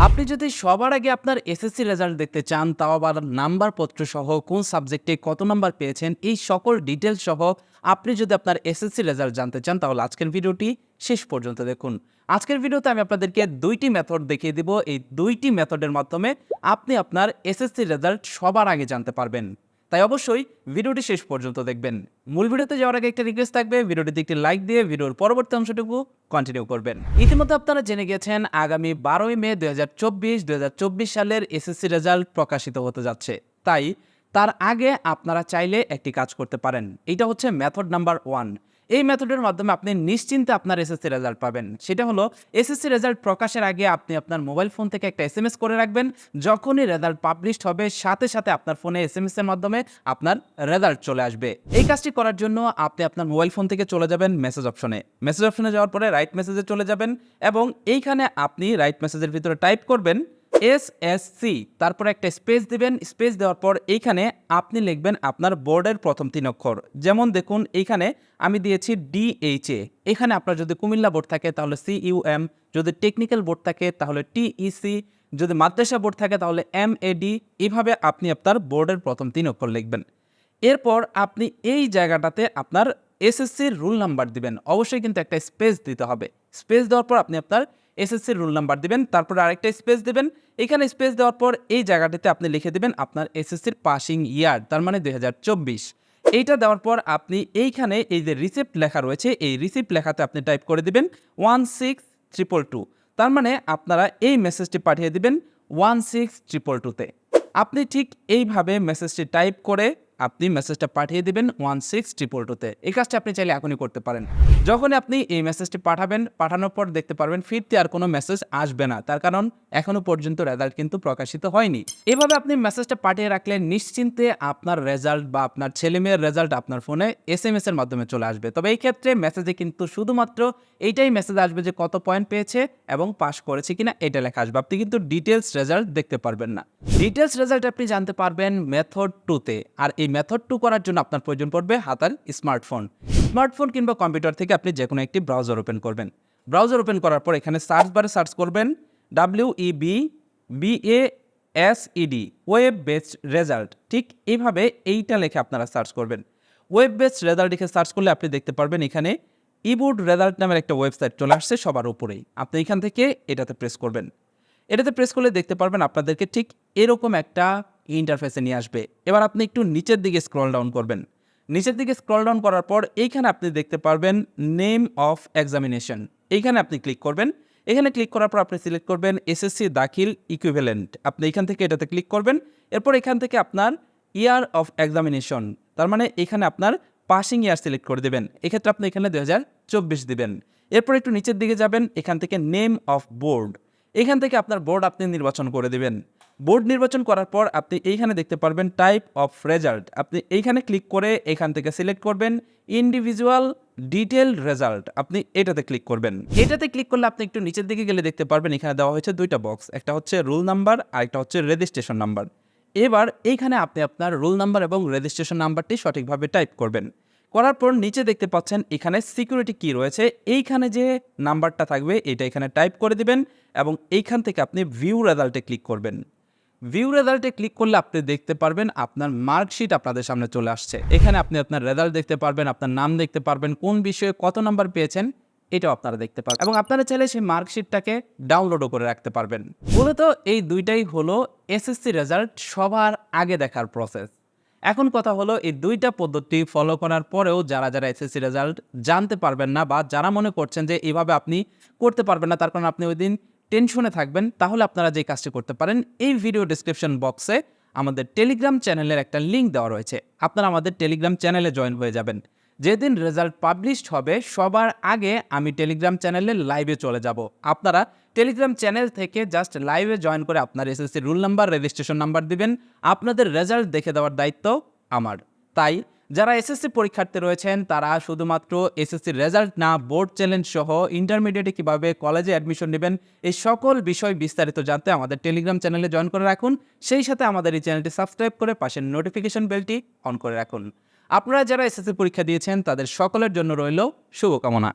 আপনি যদি সবার আগে আপনার এসএসসি রেজাল্ট দেখতে চান, তাও আবার নাম্বারপত্র সহ কোন সাবজেক্টে কত নাম্বার পেয়েছেন, এই সকল ডিটেলস সহ আপনি যদি আপনার এসএসসি রেজাল্ট জানতে চান, তাহলে আজকের ভিডিওটি শেষ পর্যন্ত দেখুন। আজকের ভিডিওতে আমি আপনাদেরকে 2টি মেথড দেখিয়ে দিব। এই 2টি মেথডের মাধ্যমে আপনি আপনার এসএসসি রেজাল্ট সবার আগে জানতে পারবেন। তাই অবশ্যই ভিডিওটি শেষ পর্যন্ত দেখবেন। মূল ভিডিওতে যাওয়ার আগে একটা রিকোয়েস্ট থাকবে, ভিডিওটিতে একটি লাইক দিয়ে ভিডিওর পরবর্তী অংশটুকু কন্টিনিউ করবেন। ইতিমধ্যে আপনারা জেনে গেছেন আগামী 12ই মে 2024 সালের এসএসসি রেজাল্ট প্রকাশিত হতে যাচ্ছে। তাই তার আগে আপনারা চাইলে একটি কাজ করতে পারেন। এটা হচ্ছে মেথড নাম্বার 1। এই মেথডের মাধ্যমে আপনি নিশ্চিন্তে আপনার এসএসসি রেজাল্ট পাবেন। সেটা হলো এসএসসি রেজাল্ট প্রকাশের আগে আপনি আপনার মোবাইল ফোন থেকে একটা এসএমএস করে রাখবেন। যখনই রেজাল্ট পাবলিশড হবে সাথে সাথে আপনার ফোনে এসএমএস এর মাধ্যমে আপনার রেজাল্ট চলে আসবে। এই কাজটি করার জন্য আপনি আপনার মোবাইল ফোন থেকে চলে যাবেন মেসেজ অপশনে। মেসেজ অপশনে যাওয়ার পরে রাইট মেসেজে চলে যাবেন এবং এইখানে আপনি রাইট মেসেজের ভিতরে টাইপ করবেন এসএসসি, তারপর একটা স্পেস দিবেন। স্পেস দেওয়ার পর এইখানে আপনি লিখবেন আপনার বোর্ডের প্রথম 3 অক্ষর। যেমন দেখুন এইখানে আমি দিয়েছি ডিএইচএ। এখানে আপনার যদি কুমিল্লা বোর্ড থাকে তাহলে সিইউএম, যদি টেকনিক্যাল বোর্ড থাকে তাহলে টিইসি, যদি মাদ্রাসা বোর্ড থাকে তাহলে এমএডি। এইভাবে আপনি আপনার বোর্ডের প্রথম 3 অক্ষর লিখবেন। এরপর আপনি এই জায়গাটাতে আপনার এসএসসির রুল নাম্বার দিবেন। অবশ্যই কিন্তু একটা স্পেস দিতে হবে। স্পেস দেওয়ার পর আপনি আপনার এসএসসির রুল নাম্বার দিবেন, তারপর আরেকটা স্পেস দিবেন। এখানে স্পেস দেওয়ার পর এই জায়গাটিতে আপনি লিখে দিবেন আপনার এসএসসির পাসিং ইয়ার, তার মানে 2024। এইটা দেওয়ার পর আপনি এইখানে এই যে রিসিপ্ট লেখা রয়েছে, এই রিসিপ্ট লেখাতে আপনি টাইপ করে দিবেন 16222। তার মানে আপনারা এই মেসেজটি পাঠিয়ে দিবেন 16222-তে। আপনি ঠিক এইভাবে মেসেজটি টাইপ করে আপনি মেসেজটা পাঠিয়ে দিবেন 16222-তে। এই কাজটা আপনি চাইলে এখনই করতে পারেন। যখন আপনি এই মেসেজটি পাঠাবেন, পাঠানোর পর দেখতে পারবেন ফিরতি আর কোনো মেসেজ আসবে না, তার কারণ এখনো পর্যন্ত রেজাল্ট কিন্তু প্রকাশিত হয়নি। এভাবে আপনি মেসেজটা পাঠিয়ে রাখলে নিশ্চিন্তে আপনার রেজাল্ট বা আপনার ছেলেমেয়ের রেজাল্ট আপনার ফোনে এসএমএস এর মাধ্যমে চলে আসবে। তবে এই ক্ষেত্রে মেসেজে কিন্তু শুধুমাত্র এইটাই মেসেজ আসবে যে কত পয়েন্ট পেয়েছে এবং পাস করেছে কিনা এটা লেখা আসবে। আপনি কিন্তু ডিটেলস রেজাল্ট দেখতে পারবেন না। ডিটেলস রেজাল্ট আপনি জানতে পারবেন মেথড 2-তে। আর এই মেথড 2 করার জন্য আপনার প্রয়োজন পড়বে হাতার স্মার্টফোন কিংবা কম্পিউটার থেকে আপনি যে কোনো একটি ব্রাউজার ওপেন করবেন। ব্রাউজার ওপেন করার পর এখানে সার্চ বারে সার্চ করবেন WEBBASED, ওয়েব বেসড রেজাল্ট। ঠিক এইভাবে এইটা লিখে আপনারা সার্চ করবেন। ওয়েব বেসড রেজাল্ট লিখে সার্চ করলে আপনি দেখতে পারবেন এখানে ইবোর্ড রেজাল্ট নামের একটা ওয়েবসাইট চলে আসছে সবার উপরেই। আপনি এখান থেকে এটাতে প্রেস করবেন। এটাতে প্রেস করলে দেখতে পারবেন আপনাদেরকে ঠিক এরকম একটা ইন্টারফেসে নিয়ে আসবে। এবার আপনি একটু নিচের দিকে স্ক্রল ডাউন করবেন। নিচের দিকে স্ক্রল ডাউন করার পর এইখানে আপনি দেখতে পারবেন নেম অফ এক্সামিনেশন। এইখানে আপনি ক্লিক করবেন। এখানে ক্লিক করার পর আপনি সিলেক্ট করবেন এসএসসি দাখিল ইকুইভ্যালেন্ট। আপনি এখান থেকে এটাতে ক্লিক করবেন। এরপর এখান থেকে আপনার ইয়ার অফ এক্সামিনেশন, তার মানে এখানে আপনার পাসিং ইয়ার সিলেক্ট করে দেবেন। এক্ষেত্রে আপনি এখানে 2024 দিবেন। এরপর একটু নিচের দিকে যাবেন, এখান থেকে নেম অফ বোর্ড, এখান থেকে আপনার বোর্ড আপনি নির্বাচন করে দিবেন। বোর্ড নির্বাচন করার পর আপনি এইখানে দেখতে পারবেন টাইপ অফ রেজাল্ট। আপনি এইখানে ক্লিক করে এখান থেকে সিলেক্ট করবেন ইন্ডিভিজুয়াল ডিটেল রেজাল্ট। আপনি এটাতে ক্লিক করবেন। এটাতে ক্লিক করলে আপনি একটু নিচের দিকে গেলে দেখতে পারবেন এখানে দেওয়া হয়েছে 2টা বক্স, একটা হচ্ছে রোল নাম্বার আর একটা হচ্ছে রেজিস্ট্রেশন নাম্বার। এবার এইখানে আপনি আপনার রোল নাম্বার এবং রেজিস্ট্রেশন নাম্বারটি সঠিকভাবে টাইপ করবেন। করার পর নিচে দেখতে পাচ্ছেন এখানে সিকিউরিটি কি রয়েছে, এইখানে যে নাম্বারটা থাকবে এটা এখানে টাইপ করে দিবেন এবং এইখান থেকে আপনি ভিউ রেজাল্টে ক্লিক করবেন। ভিউ রেজাল্টে ক্লিক করলে আপনি দেখতে পারবেন আপনার মার্কশিট আপনাদের সামনে চলে আসছে। এখানে আপনি আপনার রেজাল্ট দেখতে পারবেন, আপনার নাম দেখতে পারবেন, কোন বিষয়ে কত নাম্বার পেয়েছেন এটাও আপনারা দেখতে পারবেন এবং আপনারা চাইলে সেই মার্কশিটটাকে ডাউনলোডও করে রাখতে পারবেন। মূলত এই দুইটাই হলো এসএসসি রেজাল্ট সবার আগে দেখার প্রসেস। এখন কথা হলো এই 2টা পদ্ধতি ফলো করার পরেও যারা এসএসসি রেজাল্ট জানতে পারবেন না বা যারা মনে করছেন যে এইভাবে আপনি করতে পারবেন না, তার কারণ আপনি ওই দিন টেনশনে থাকবেন, তাহলে আপনারা যে কাজটি করতে পারেন এই ভিডিও ডেসক্রিপশন বক্সে আমাদের টেলিগ্রাম চ্যানেলের একটা লিঙ্ক দেওয়া রয়েছে। আপনারা আমাদের টেলিগ্রাম চ্যানেলে জয়েন হয়ে যাবেন। যেদিন রেজাল্ট পাবলিশড হবে সবার আগে আমি টেলিগ্রাম চ্যানেলে লাইভে চলে যাব। আপনারা টেলিগ্রাম চ্যানেল থেকে জাস্ট লাইভে জয়েন করে আপনার SSC rule number registration number দিবেন। আপনাদের রেজাল্ট দেখে দেওয়ার দায়িত্ব আমার। তাই যারা এসএসসি পরীক্ষার্থী রয়েছেন তারা শুধুমাত্র এসএসসি রেজাল্ট না, বোর্ড চ্যালেঞ্জ সহ ইন্টারমিডিয়েটে কিভাবে কলেজে অ্যাডমিশন নেবেন এই সকল বিষয় বিস্তারিত জানতে আমাদের টেলিগ্রাম চ্যানেলে জয়েন করে রাখুন। সেই সাথে আমাদের এই চ্যানেলটি সাবস্ক্রাইব করে পাশের নোটিফিকেশন বেলটি অন করে রাখুন। আপনারা যারা এসএসসি পরীক্ষা দিয়েছেন তাদের সকলের জন্য রইল শুভকামনা।